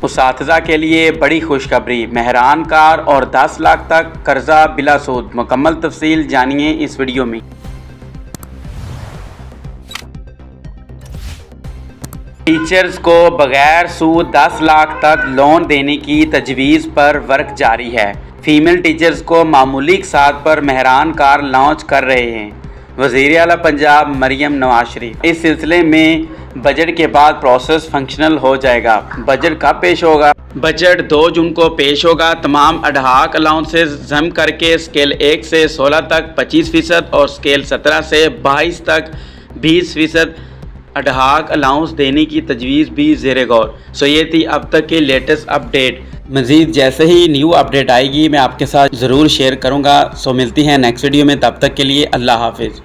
उसातिज़ा के लिए बड़ी खुशखबरी, मेहरान कार और 10 लाख तक कर्जा बिला सूद। मुकम्मल तफसील जानिए इस वीडियो में। टीचर्स को बगैर सूद 10 लाख तक लोन देने की तजवीज़ पर वर्क जारी है। फीमेल टीचर्स को मामूली इक़साद पर मेहरान कार लॉन्च कर रहे हैं वज़ीर आला पंजाब मरियम नवाज शरीफ। इस सिलसिले में बजट के बाद प्रोसेस फंक्शनल हो जाएगा। बजट कब पेश होगा? बजट 2 जून को पेश होगा। तमाम अडहाक अलाउंसेस जम करके स्केल 1 से 16 तक 25% और स्केल 17 से 22 तक 20% अडहाक अलाउंस देने की तजवीज़ भी ज़ेरे गौर। सो ये थी अब तक की लेटेस्ट अपडेट। मज़ीद जैसे ही न्यू अपडेट आएगी मैं आपके साथ ज़रूर शेयर करूँगा। सो मिलती हैं नेक्स्ट वीडियो में, तब तक के लिए अल्लाह हाफिज़।